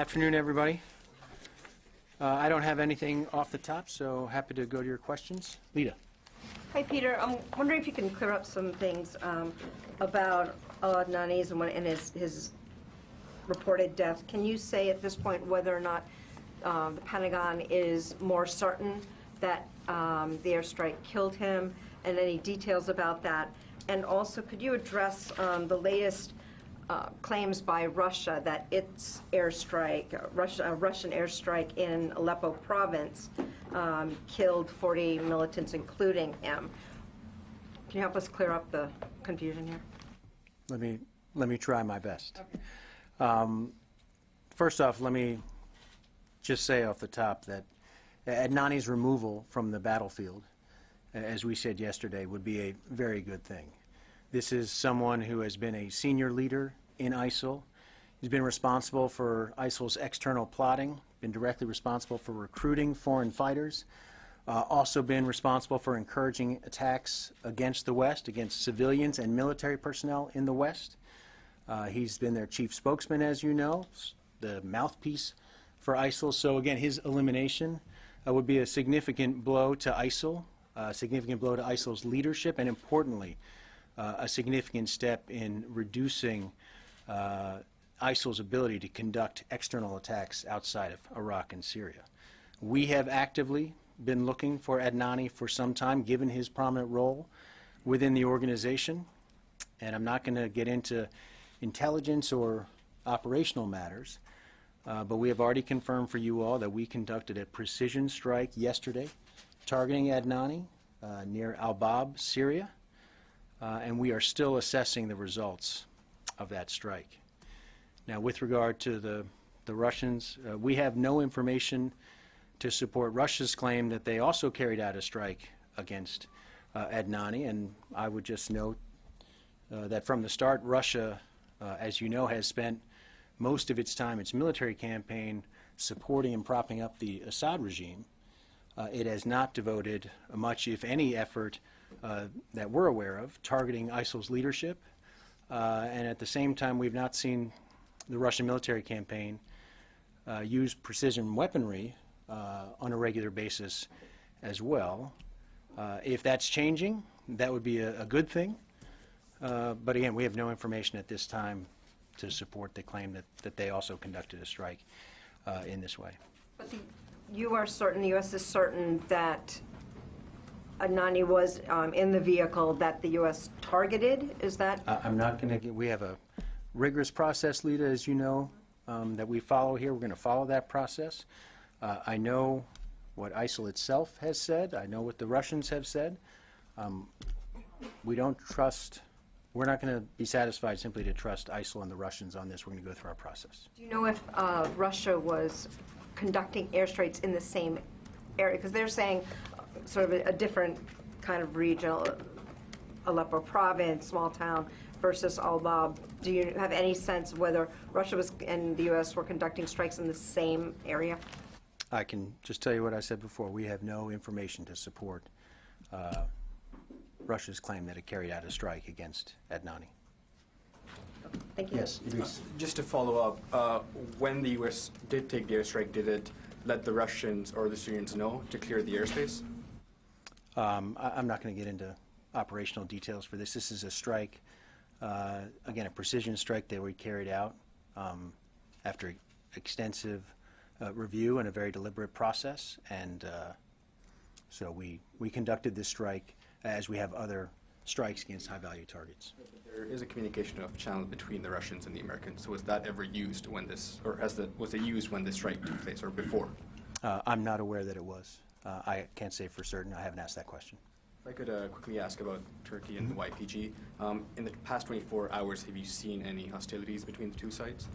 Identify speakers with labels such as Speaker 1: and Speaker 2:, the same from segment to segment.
Speaker 1: Afternoon, everybody. I don't have anything off the top, so happy to go to your questions. Lita.
Speaker 2: Hi, Peter. I'm wondering if you can clear up some things about Adnani's and his reported death. Can you say at this point whether or not the Pentagon is more certain that the airstrike killed him, and any details about that? And also, could you address the latest claims by Russia that its airstrike, Russian airstrike in Aleppo province, killed 40 militants, including him? Can you help us clear up the confusion here?
Speaker 1: Let me try my best.
Speaker 2: Okay.
Speaker 1: First off, let me just say off the top that Adnani's removal from the battlefield, as we said yesterday, would be a very good thing. This is someone who has been a senior leader in ISIL. He's been responsible for ISIL's external plotting, been directly responsible for recruiting foreign fighters, also been responsible for encouraging attacks against the West, against civilians and military personnel in the West. He's been their chief spokesman, as you know, the mouthpiece for ISIL. So again, his elimination would be a significant blow to ISIL, a significant blow to ISIL's leadership, and importantly, a significant step in reducing ISIL's ability to conduct external attacks outside of Iraq and Syria. We have actively been looking for Adnani for some time, given his prominent role within the organization. And I'm not going to get into intelligence or operational matters, but we have already confirmed for you all that we conducted a precision strike yesterday targeting Adnani near Al-Bab, Syria, and we are still assessing the results of that strike. Now, with regard to the Russians, we have no information to support Russia's claim that they also carried out a strike against Adnani, and I would just note that from the start, Russia, as you know, has spent most of its time, its military campaign, supporting and propping up the Assad regime. It has not devoted much, if any, effort that we're aware of targeting ISIL's leadership, and at the same time, we've not seen the Russian military campaign use precision weaponry on a regular basis as well. If that's changing, that would be a good thing. But again, we have no information at this time to support the claim that they also conducted a strike in this way.
Speaker 2: But you are certain, the U.S. is certain that Adnani was in the vehicle that the U.S. targeted? Is that?
Speaker 1: I'm not going to. We have a rigorous process, Lita, as you know, that we follow here. We're going to follow that process. I know what ISIL itself has said. I know what the Russians have said. We don't trust. We're not going to be satisfied simply to trust ISIL and the Russians on this. We're going to go through our process.
Speaker 2: Do you know if Russia was conducting airstrikes in the same area? Because they're saying sort of a different kind of regional, Aleppo province, small town, versus Al-Bab. Do you have any sense of whether Russia and the U.S. were conducting strikes in the same area?
Speaker 1: I can just tell you what I said before. We have no information to support Russia's claim that it carried out a strike against Adnani.
Speaker 2: Thank you.
Speaker 1: Yes, Idris.
Speaker 3: Just to follow up, when the U.S. did take the airstrike, did it let the Russians or the Syrians know to clear the airspace?
Speaker 1: I'm not going to get into operational details for this. This is a strike, again, a precision strike that we carried out after extensive review and a very deliberate process. And so we conducted this strike as we have other strikes against high-value targets.
Speaker 3: There is a communication of channel between the Russians and the Americans. So was that ever used when this, or was it used when this strike took place, or before?
Speaker 1: I'm not aware that it was. I can't say for certain. I haven't asked that question.
Speaker 3: If I could quickly ask about Turkey and the YPG. In the past 24 hours, have you seen any hostilities between the two sides?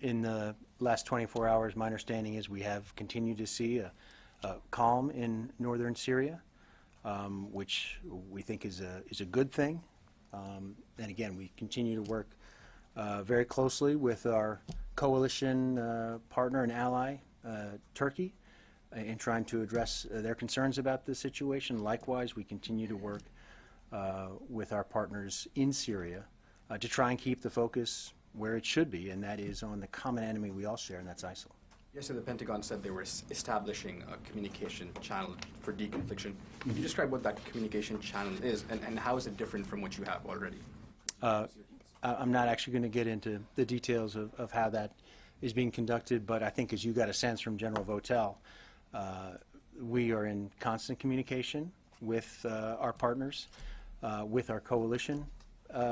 Speaker 1: In the last 24 hours, my understanding is we have continued to see a calm in northern Syria, which we think is a good thing. And again, we continue to work very closely with our coalition partner and ally, Turkey, in trying to address their concerns about the situation. Likewise, we continue to work with our partners in Syria to try and keep the focus where it should be, and that is on the common enemy we all share, and that's ISIL.
Speaker 3: Yesterday, the Pentagon said they were establishing a communication channel for deconfliction. Can you describe what that communication channel is, and how is it different from what you have already?
Speaker 1: I'm not actually going to get into the details of how that is being conducted, but I think as you got a sense from General Votel, we are in constant communication with our partners, with our coalition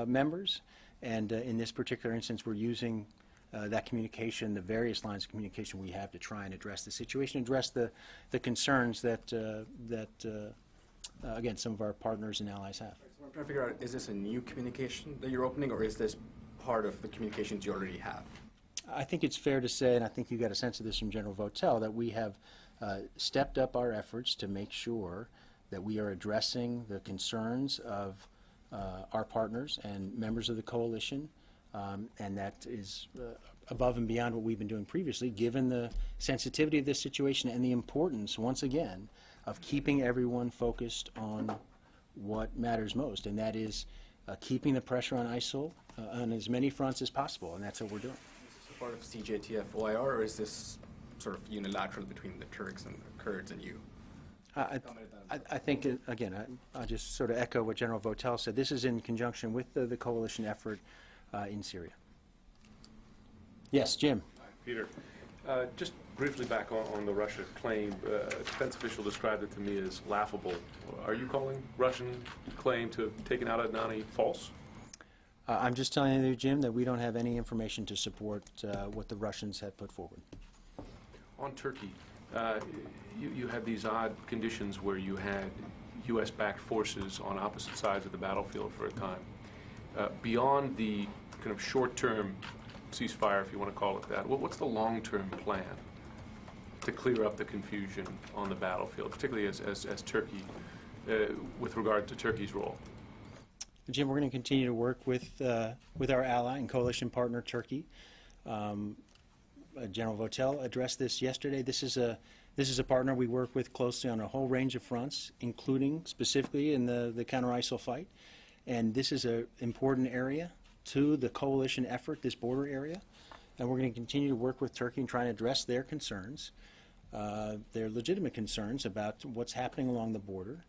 Speaker 1: members, and in this particular instance, we're using that communication, the various lines of communication we have to try and address the situation, address the concerns that, again, some of our partners and allies have.
Speaker 3: So I'm trying to figure out, is this a new communication that you're opening, or is this part of the communications you already have?
Speaker 1: I think it's fair to say, and I think you got a sense of this from General Votel, that we have stepped up our efforts to make sure that we are addressing the concerns of our partners and members of the coalition, and that is above and beyond what we've been doing previously, given the sensitivity of this situation and the importance, once again, of keeping everyone focused on what matters most, and that is keeping the pressure on ISIL on as many fronts as possible, and that's what we're doing.
Speaker 3: Is this part of CJTF-OIR, or is this sort of unilateral between the Turks and the Kurds and you?
Speaker 1: I think, again, I'll just sort of echo what General Votel said. This is in conjunction with the coalition effort in Syria. Yes, Jim.
Speaker 4: Hi, Peter. Just briefly back on the Russia claim, a defense official described it to me as laughable. Are you calling Russian claim to have taken out Adnani false?
Speaker 1: I'm just telling you, Jim, that we don't have any information to support what the Russians have put forward.
Speaker 4: On Turkey, you had these odd conditions where you had U.S.-backed forces on opposite sides of the battlefield for a time. Beyond the kind of short-term ceasefire, if you want to call it that, what's the long-term plan to clear up the confusion on the battlefield, particularly as Turkey, with regard to Turkey's role?
Speaker 1: Jim, we're going to continue to work with our ally and coalition partner, Turkey. General Votel addressed this yesterday. This is a partner we work with closely on a whole range of fronts, including specifically in the counter-ISIL fight. And this is an important area to the coalition effort, this border area. And we're going to continue to work with Turkey and try and address their concerns, their legitimate concerns about what's happening along the border.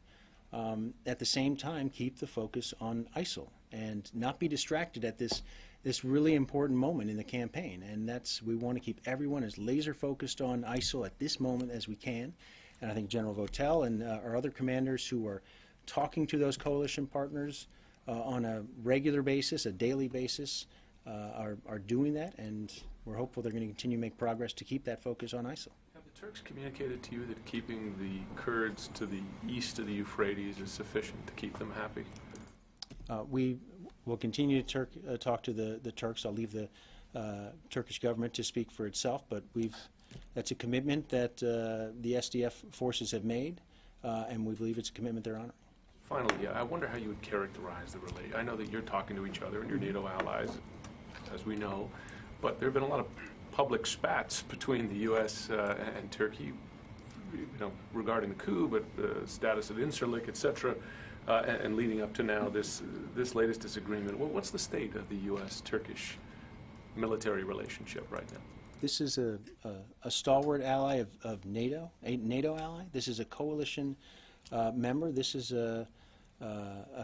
Speaker 1: At the same time, keep the focus on ISIL and not be distracted at this really important moment in the campaign. And we want to keep everyone as laser focused on ISIL at this moment as we can. And I think General Votel and our other commanders who are talking to those coalition partners on a regular basis, a daily basis, are doing that, and we're hopeful they're going to continue to make progress to keep that focus on ISIL.
Speaker 4: Have the Turks communicated to you that keeping the Kurds to the east of the Euphrates is sufficient to keep them happy?
Speaker 1: We will continue to talk to the Turks. I'll leave the Turkish government to speak for itself, but that's a commitment that the SDF forces have made, and we believe it's a commitment they're honoring.
Speaker 4: Finally, I wonder how you would characterize the relationship. I know that you're talking to each other and your NATO allies, as we know, but there have been a lot of public spats between the U.S. And Turkey, regarding the coup, but the status of Incirlik, etc., and leading up to now this latest disagreement. What's the state of the U.S.-Turkish military relationship right now?
Speaker 1: This is a stalwart ally of NATO, a NATO ally. This is a coalition member. This is a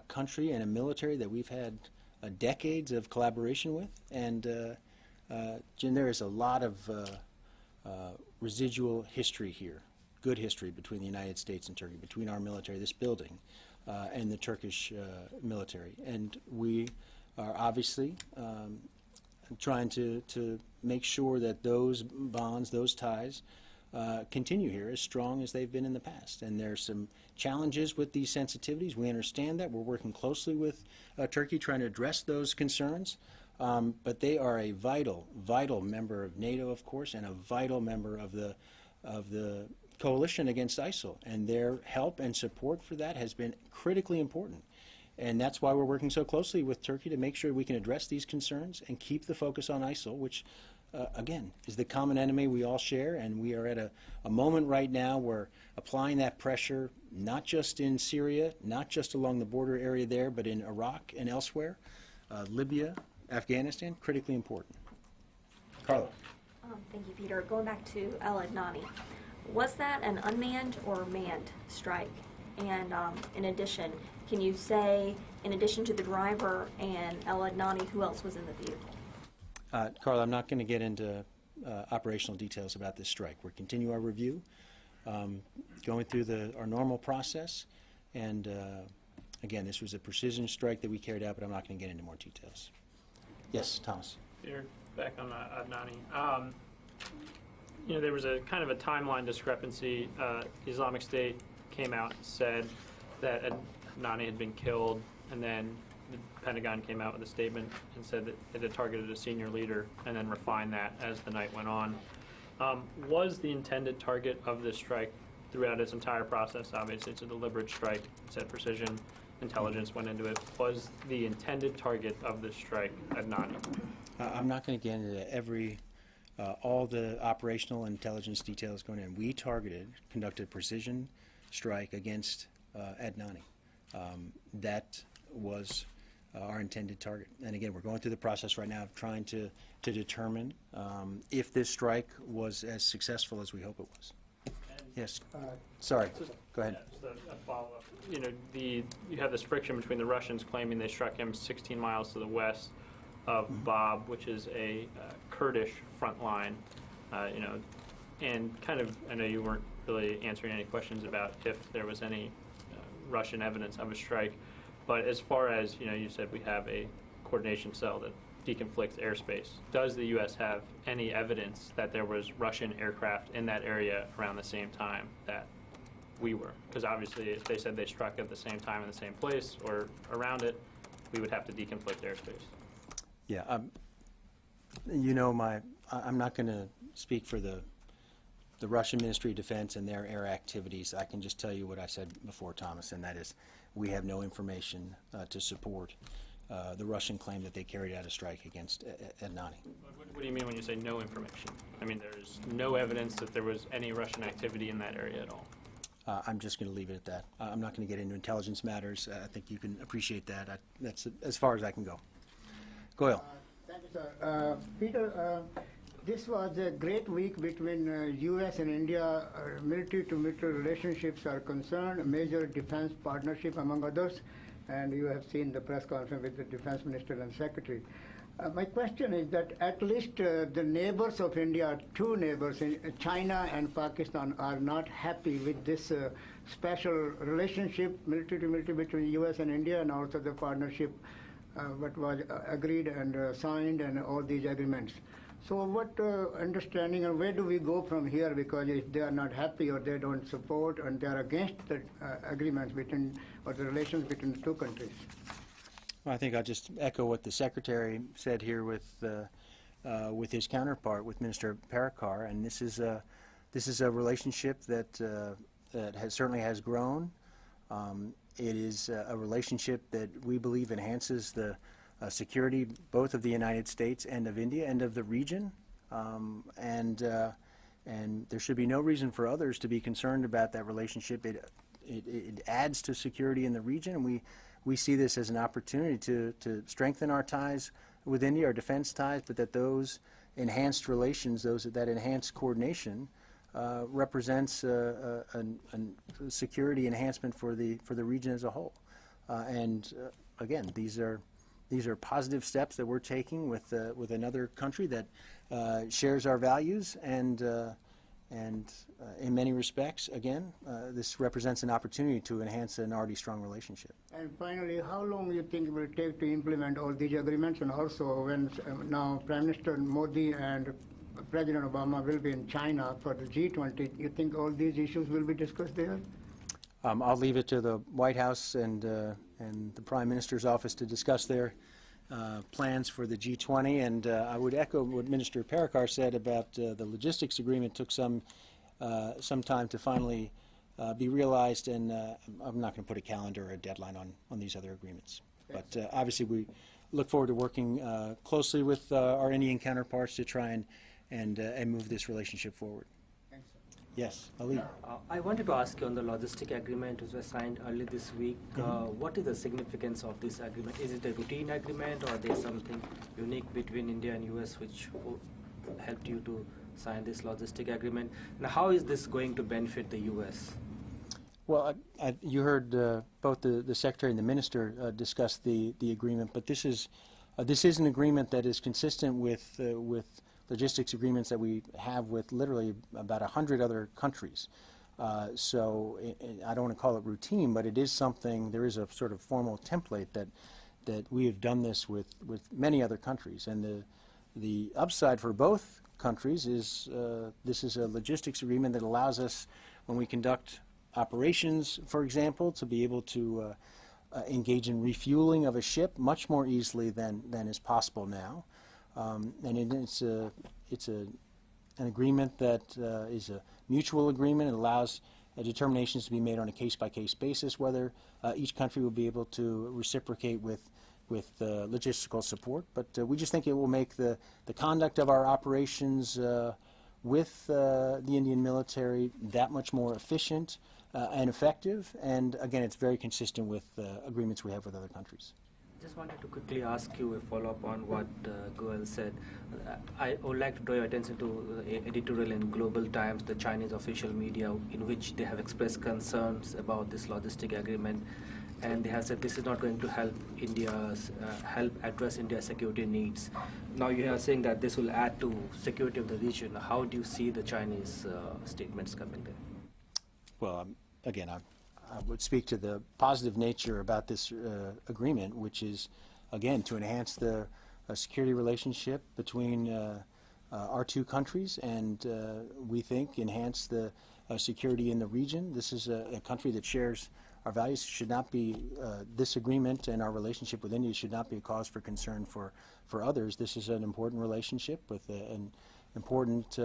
Speaker 1: country and a military that we've had decades of collaboration with. And Jim, there is a lot of residual history here, good history between the United States and Turkey, between our military, this building, and the Turkish military. And we are obviously trying to make sure that those bonds, those ties, continue here as strong as they've been in the past. And there's some challenges with these sensitivities. We understand that. We're working closely with Turkey trying to address those concerns. But they are a vital, vital member of NATO, of course, and a vital member of the coalition against ISIL. And their help and support for that has been critically important. And that's why we're working so closely with Turkey to make sure we can address these concerns and keep the focus on ISIL, which, again, is the common enemy we all share. And we are at a moment right now where applying that pressure, not just in Syria, not just along the border area there, but in Iraq and elsewhere, Libya, Afghanistan, critically important. Carla.
Speaker 5: Thank you, Peter. Going back to El Adnani, was that an unmanned or manned strike? And in addition, can you say, in addition to the driver and El Adnani, who else was in the vehicle?
Speaker 1: Carla, I'm not going to get into operational details about this strike. We're continuing our review, going through our normal process, and again, this was a precision strike that we carried out, but I'm not going to get into more details. Yes, Thomas.
Speaker 6: Peter, back on Adnani. There was a kind of a timeline discrepancy. Islamic State came out and said that Adnani had been killed, and then the Pentagon came out with a statement and said that it had targeted a senior leader, and then refined that as the night went on. Was the intended target of this strike throughout its entire process? Obviously, it's a deliberate strike. It said precision. Intelligence went into it. Was the intended target of this strike Adnani?
Speaker 1: I'm not going to get into all the operational and intelligence details going in. We conducted a precision strike against Adnani. That was our intended target. And again, we're going through the process right now of trying to determine if this strike was as successful as we hope it was. Yes. Sorry. Go ahead.
Speaker 6: Just a follow-up. You have this friction between the Russians claiming they struck him 16 miles to the west of Bab, which is a Kurdish front line, and kind of, I know you weren't really answering any questions about if there was any Russian evidence of a strike, but as far as, you said we have a coordination cell that deconflicts airspace. Does the U.S. have any evidence that there was Russian aircraft in that area around the same time that we were? Because obviously if they said they struck at the same time in the same place or around it, we would have to deconflict airspace.
Speaker 1: Yeah, I'm not going to speak for the Russian Ministry of Defense and their air activities. I can just tell you what I said before, Thomas, and that is we have no information to support the Russian claim that they carried out a strike against Adnani.
Speaker 6: What do you mean when you say no information? I mean, there's no evidence that there was any Russian activity in that area at all.
Speaker 1: I'm just going to leave it at that. I'm not going to get into intelligence matters. I think you can appreciate that. That's as far as I can go. Goyle.
Speaker 7: Thank you, sir. Peter, this was a great week between U.S. and India. Military-to-military relationships are concerned, a major defense partnership among others, and you have seen the press conference with the defense minister and secretary. My question is that at least the neighbors of India, two neighbors, China and Pakistan, are not happy with this special relationship, military-to-military, between U.S. and India, and also the partnership what was agreed and signed and all these agreements. So what understanding and where do we go from here? Because if they are not happy or they don't support and they are against the agreements between or the relations between the two countries.
Speaker 1: Well, I think I'll just echo what the Secretary said here with his counterpart, with Minister Parakar, and this is a relationship that certainly has grown. It is a relationship that we believe enhances the security both of the United States and of India and of the region, and there should be no reason for others to be concerned about that relationship. It adds to security in the region, and we see this as an opportunity to strengthen our ties with India, our defense ties, but that those enhanced relations, that enhanced coordination, represents a security enhancement for the region as a whole. Again, these are positive steps that we're taking with another country that shares our values, and in many respects, again, this represents an opportunity to enhance an already strong relationship.
Speaker 7: And finally, how long do you think it will take to implement all these agreements? And also, when now Prime Minister Modi and President Obama will be in China for the G20, you think all these issues will be discussed there?
Speaker 1: I'll leave it to the White House and the Prime Minister's office to discuss their plans for the G20, and I would echo what Minister Parakar said about the logistics agreement took some time to finally be realized, and I'm not going to put a calendar or a deadline on these other agreements. But obviously we look forward to working closely with our Indian counterparts to try and move this relationship forward.
Speaker 7: Thanks.
Speaker 1: Yes, Ali.
Speaker 8: I wanted to ask you on the logistic agreement which was signed early this week. What is the significance of this agreement? Is it a routine agreement, or there's something unique between India and US which helped you to sign this logistic agreement? And how is this going to benefit the US?
Speaker 1: Well, you heard both the Secretary and the Minister discuss the agreement, but this is an agreement that is consistent with logistics agreements that we have with literally about 100 other countries. So I don't want to call it routine, but it is something. There is a sort of formal template that we have done this with many other countries, and the upside for both countries is this is a logistics agreement that allows us, when we conduct operations, for example, to be able to engage in refueling of a ship much more easily than is possible now. And it's an agreement that is a mutual agreement. It allows determinations to be made on a case-by-case basis whether each country will be able to reciprocate with logistical support. But we just think it will make the conduct of our operations with the Indian military that much more efficient and effective. And again, it's very consistent with agreements we have with other countries.
Speaker 8: Just wanted to quickly ask you a follow-up on what Goel said. I would like to draw your attention to the editorial in Global Times, the Chinese official media, in which they have expressed concerns about this logistic agreement, and they have said this is not going to help help address India's security needs. Now you are saying that this will add to security of the region. How do you see the Chinese statements coming there?
Speaker 1: Well, again, I would speak to the positive nature about this agreement, which is, again, to enhance the security relationship between our two countries, and we think enhance the security in the region. This is a country that shares our values. Should not be this agreement and our relationship with India should not be a cause for concern for others. This is an important relationship with an important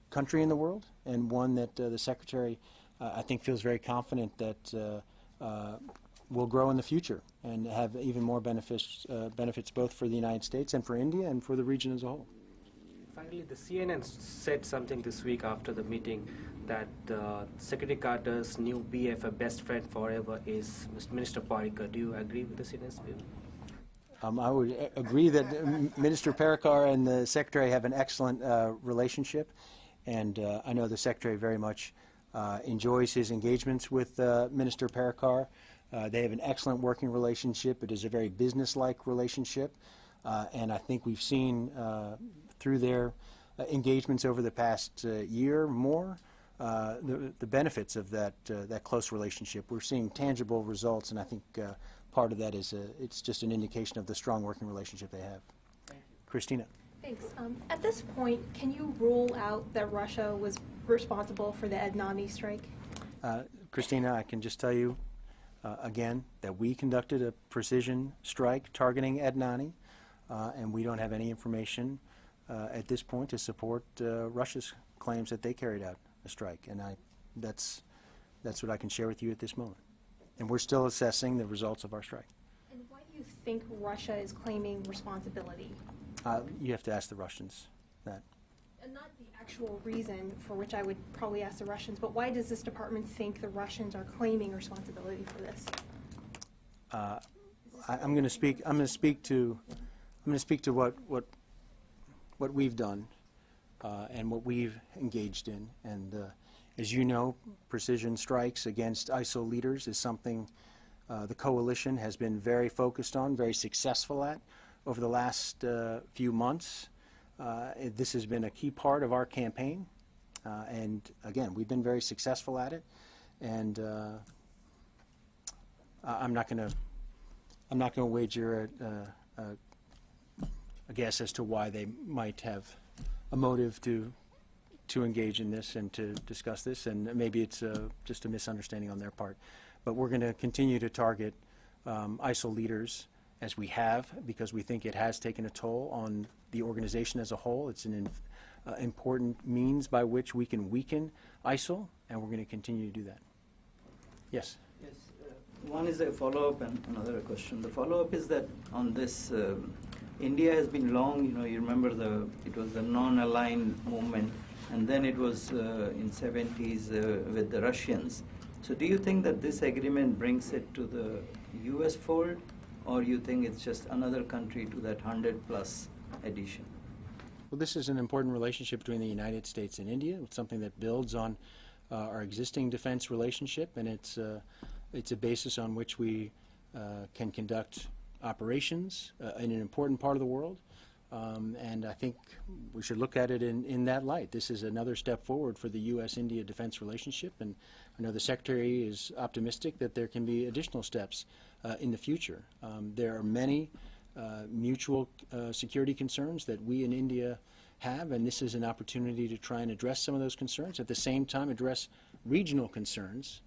Speaker 1: country in the world, and one that the Secretary I think feels very confident that will grow in the future and have even more benefits both for the United States and for India and for the region as a whole.
Speaker 8: Finally, the CNN said something this week after the meeting that Secretary Carter's new BFF, best friend forever, is Minister Parikar. Do you agree with the CNN's view?
Speaker 1: I would agree that Minister Parikar and the Secretary have an excellent relationship, and I know the Secretary very much enjoys his engagements with Minister Parikar. They have an excellent working relationship. It is a very business-like relationship, and I think we've seen through their engagements over the past year more the benefits of that close relationship. We're seeing tangible results, and I think part of that is it's just an indication of the strong working relationship they have.
Speaker 8: Thank you.
Speaker 1: Christina.
Speaker 9: Thanks. At this point, can you rule out that Russia was responsible for the Adnani strike?
Speaker 1: Christina, I can just tell you again that we conducted a precision strike targeting Adnani, and we don't have any information at this point to support Russia's claims that they carried out a strike, and that's what I can share with you at this moment. And we're still assessing the results of our strike.
Speaker 9: And why do you think Russia is claiming responsibility?
Speaker 1: You have to ask the Russians that.
Speaker 9: And not the actual reason for which I would probably ask the Russians, but why does this department think the Russians are claiming responsibility for this?
Speaker 1: I'm going to speak. I'm going to speak to what we've done and what we've engaged in. And as you know, precision strikes against ISIL leaders is something the coalition has been very focused on, very successful at over the last few months. This has been a key part of our campaign, and again, we've been very successful at it. And I'm not going to wager a guess as to why they might have a motive to engage in this and to discuss this, and maybe it's just a misunderstanding on their part. But we're going to continue to target ISIL leaders as we have, because we think it has taken a toll on the organization as a whole. It's an important means by which we can weaken ISIL, and we're going to continue to do that. Yes?
Speaker 10: Yes. One is a follow-up and another a question. The follow-up is that on this, India has been long, you remember it was the non-aligned movement, and then it was in 70s with the Russians. So do you think that this agreement brings it to the US fold, or you think it's just another country to that 100+ addition?
Speaker 1: Well, this is an important relationship between the United States and India. It's something that builds on our existing defense relationship, and it's a basis on which we can conduct operations in an important part of the world. And I think we should look at it in that light. This is another step forward for the U.S.-India defense relationship, and I know the Secretary is optimistic that there can be additional steps in the future. There are many mutual security concerns that we in India have, and this is an opportunity to try and address some of those concerns, at the same time address regional concerns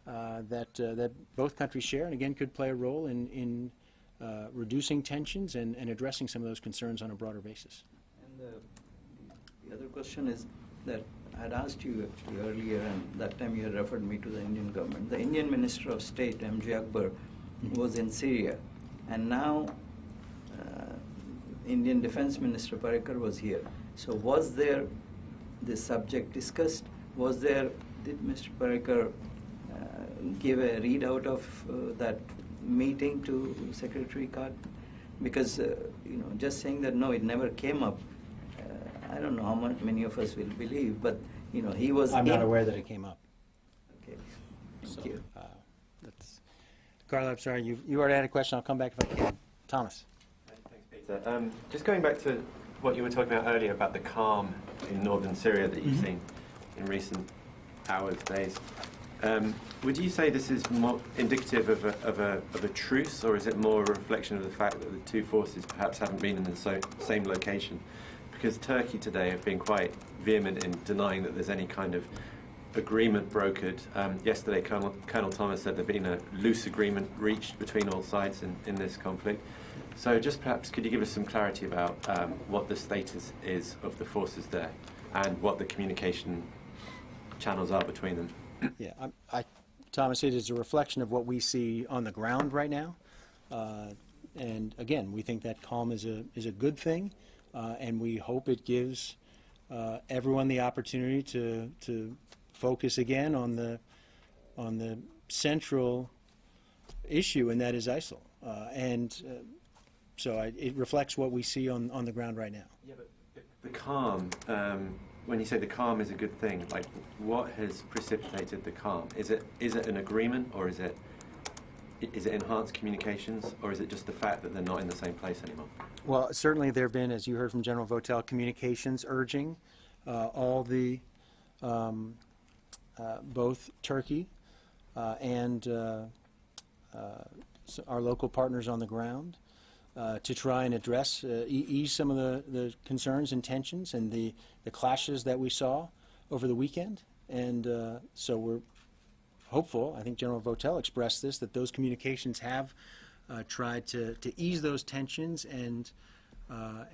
Speaker 1: that both countries share, and again could play a role in reducing tensions and addressing some of those concerns on a broader basis.
Speaker 10: And the other question is that I had asked you actually earlier, and that time you had referred me to the Indian government. The Indian Minister of State, M.J. Akbar, was in Syria, and now Indian Defense Minister Parikar was here. So was there this subject discussed? Was there, did Mr. Parikar give a readout of that meeting to Secretary Card? Because just saying that no, it never came up, I don't know how many of us will believe, but he was.
Speaker 1: I'm not aware that it came up.
Speaker 10: Okay,
Speaker 1: So,
Speaker 10: thank you.
Speaker 1: Carla, I'm sorry, you already had a question. I'll come back if I can. Thomas.
Speaker 11: Thanks, Peter. Just going back to what you were talking about earlier about the calm in northern Syria that you've seen in recent hours, days. Would you say this is more indicative of a truce, or is it more a reflection of the fact that the two forces perhaps haven't been in the same location? Because Turkey today have been quite vehement in denying that there's any kind of agreement brokered. Yesterday, Colonel Thomas said there'd been a loose agreement reached between all sides in this conflict. So just perhaps could you give us some clarity about what the status is of the forces there and what the communication channels are between them?
Speaker 1: Yeah, Thomas, it is a reflection of what we see on the ground right now. And again, we think that calm is a good thing, and we hope it gives everyone the opportunity to focus again on the central issue, and that is ISIL. So it reflects what we see on the ground right now.
Speaker 11: Yeah, but the calm, when you say the calm is a good thing, like what has precipitated the calm? Is it an agreement, or is it enhanced communications, or is it just the fact that they're not in the same place anymore?
Speaker 1: Well, certainly there have been, as you heard from General Votel, communications urging all the both Turkey and our local partners on the ground to try and address, ease some of the concerns and tensions and the clashes that we saw over the weekend. And so we're hopeful, I think General Votel expressed this, that those communications have tried to ease those tensions and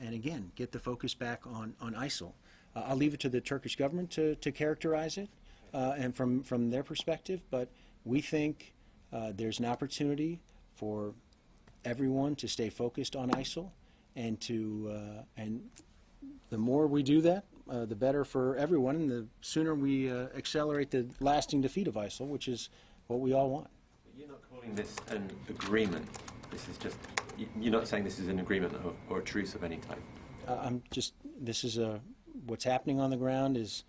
Speaker 1: again, get the focus back on ISIL. I'll leave it to the Turkish government to characterize it and from their perspective, but we think there's an opportunity for everyone to stay focused on ISIL, and the more we do that, the better for everyone, and the sooner we accelerate the lasting defeat of ISIL, which is what we all want.
Speaker 11: But you're not calling this an agreement. This is just, you're not saying this is an agreement or a truce of any type.
Speaker 1: This is what's happening on the ground is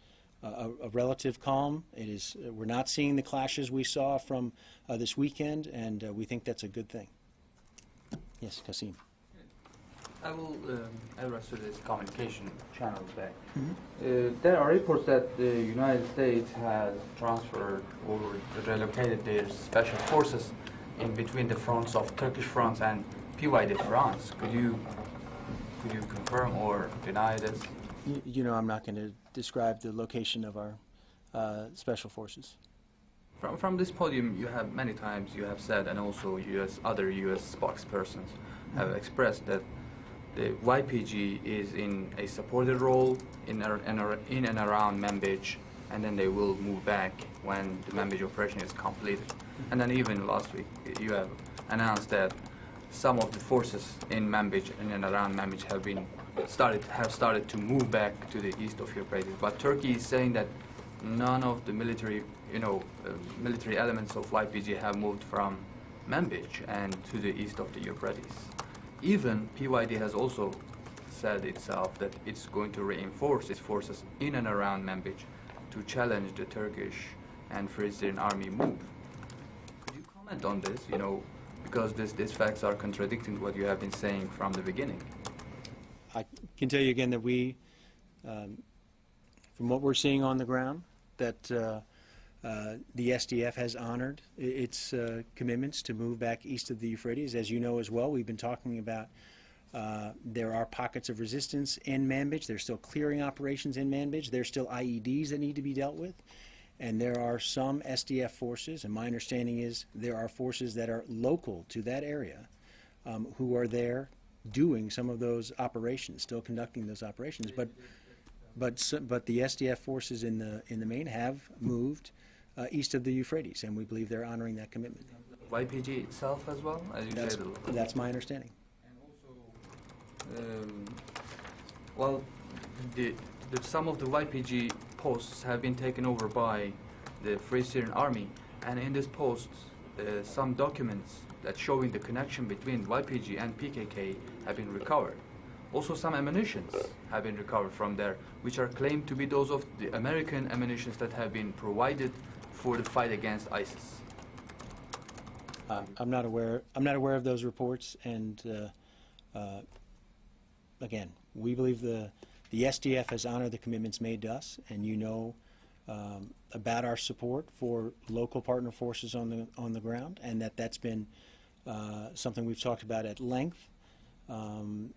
Speaker 1: a relative calm. It is, we're not seeing the clashes we saw from this weekend, and we think that's a good thing. Yes, Kasim.
Speaker 12: I will address to this communication channel back. There are reports that the United States has transferred or relocated their special forces in between the fronts of Turkish fronts and PYD fronts. Could you confirm or deny this?
Speaker 1: I'm not going to describe the location of our special forces.
Speaker 12: From this podium, you have many times you have said, and also other U.S. spokespersons have expressed that the YPG is in a supported role in and around Manbij, and then they will move back when the Manbij operation is completed. And then even last week, you have announced that some of the forces in Manbij and around Manbij have started to move back to the east of Euphrates. But Turkey is saying that none of the military elements of YPG have moved from Manbij and to the east of the Euphrates. Even PYD has also said itself that it's going to reinforce its forces in and around Manbij to challenge the Turkish and Free Syrian Army move. Could you comment on this, because these facts are contradicting what you have been saying from the beginning?
Speaker 1: I can tell you again that we, from what we're seeing on the ground, that the SDF has honored its commitments to move back east of the Euphrates. As you know as well, we've been talking about there are pockets of resistance in Manbij. There's still clearing operations in Manbij. There's still IEDs that need to be dealt with. And there are some SDF forces, and my understanding is there are forces that are local to that area who are there doing some of those operations, still conducting those operations. But the SDF forces in the main have moved east of the Euphrates, and we believe they're honoring that commitment.
Speaker 12: YPG itself as well, as you said?
Speaker 1: That's my understanding.
Speaker 12: Well, some of the YPG posts have been taken over by the Free Syrian Army, and in these posts, some documents that showing the connection between YPG and PKK have been recovered. Also, some ammunitions have been recovered from there, which are claimed to be those of the American ammunitions that have been provided for the fight against ISIS.
Speaker 1: I'm not aware of those reports, and again, we believe the SDF has honored the commitments made to us, and about our support for local partner forces on the ground, and that's been something we've talked about at length. And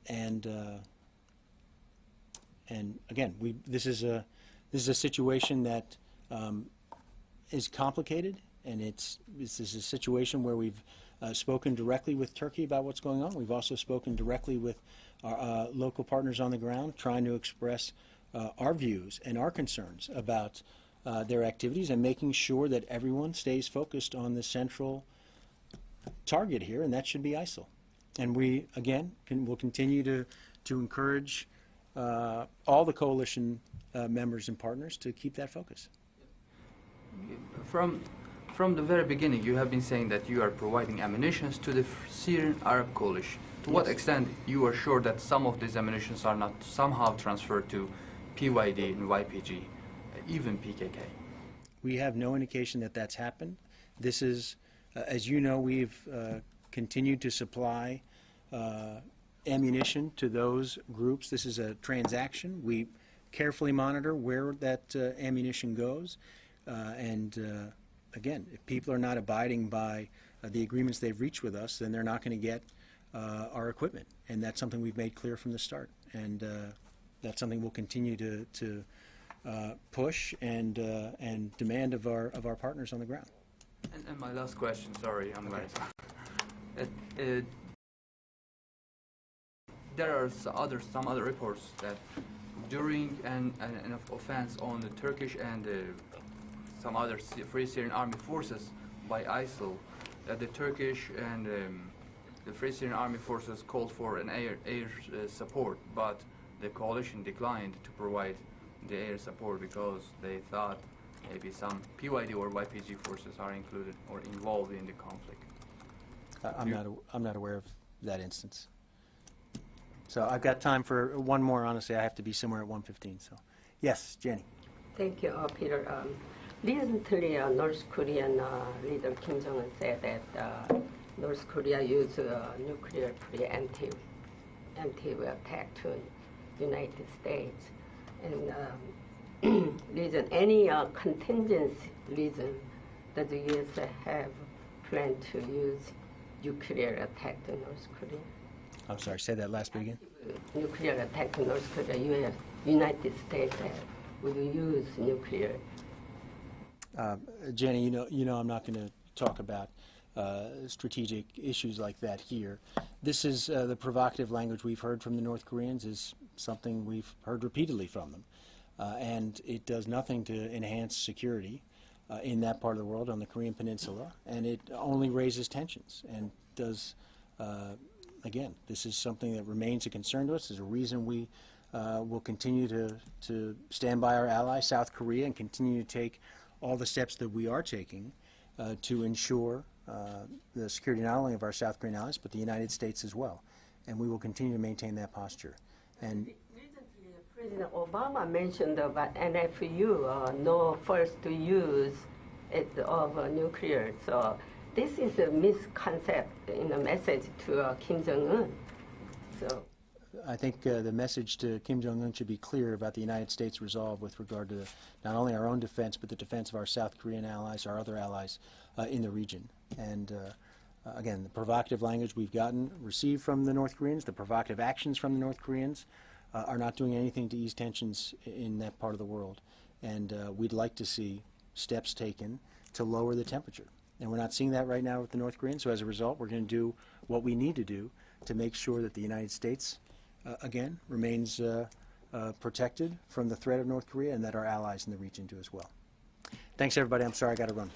Speaker 1: again, this is a situation that is complicated, and this is a situation where we've spoken directly with Turkey about what's going on. We've also spoken directly with our local partners on the ground, trying to express our views and our concerns about their activities, and making sure that everyone stays focused on the central target here, and that should be ISIL. And we, again, will continue to encourage all the coalition members and partners to keep that focus.
Speaker 12: From the very beginning, you have been saying that you are providing ammunitions to the Syrian Arab coalition. To what extent you are sure that some of these ammunitions are not somehow transferred to PYD and YPG, even PKK?
Speaker 1: We have no indication that that's happened. This is, as you know, we've continued to supply ammunition to those groups. This is a transaction. We carefully monitor where that ammunition goes. Again, if people are not abiding by the agreements they've reached with us, then they're not going to get our equipment. And that's something we've made clear from the start. And that's something we'll continue to push and demand of our partners on the ground.
Speaker 12: And my last question, sorry, I'm going to... there are some other reports that during an offense on the Turkish and some other Free Syrian Army forces by ISIL, that the Turkish and the Free Syrian Army forces called for an air support, but the coalition declined to provide the air support because they thought maybe some PYD or YPG forces are included or involved in the conflict.
Speaker 1: I'm not aware of that instance. So I've got time for one more. Honestly, I have to be somewhere at 1:15. So, yes, Jenny.
Speaker 13: Thank you, Peter. Recently, North Korean leader Kim Jong-un said that North Korea used nuclear preemptive attack to United States. And reason, any contingency reason that the U.S. have planned to use nuclear attack to North Korea?
Speaker 1: I'm sorry, say that last bit again.
Speaker 13: Nuclear attack to North Korea, United States will use nuclear.
Speaker 1: Jenny, you know I'm not going to talk about strategic issues like that here. This is the provocative language we've heard from the North Koreans is something we've heard repeatedly from them. And it does nothing to enhance security in that part of the world on the Korean Peninsula, and it only raises tensions and does again, this is something that remains a concern to us. There's a reason we will continue to stand by our ally, South Korea, and continue to take all the steps that we are taking to ensure the security not only of our South Korean allies, but the United States as well. And we will continue to maintain that posture. And
Speaker 13: recently, President Obama mentioned about NFU, no first to use it of nuclear. So this is a misconception in a message to Kim Jong-un. So
Speaker 1: I think the message to Kim Jong-un should be clear about the United States' resolve with regard to not only our own defense, but the defense of our South Korean allies, our other allies in the region. And again, the provocative language we've received from the North Koreans, the provocative actions from the North Koreans are not doing anything to ease tensions in that part of the world. And we'd like to see steps taken to lower the temperature. And we're not seeing that right now with the North Koreans, so as a result, we're going to do what we need to do to make sure that the United States, again, remains protected from the threat of North Korea, and that our allies in the region do as well. Thanks, everybody. I'm sorry I got to run.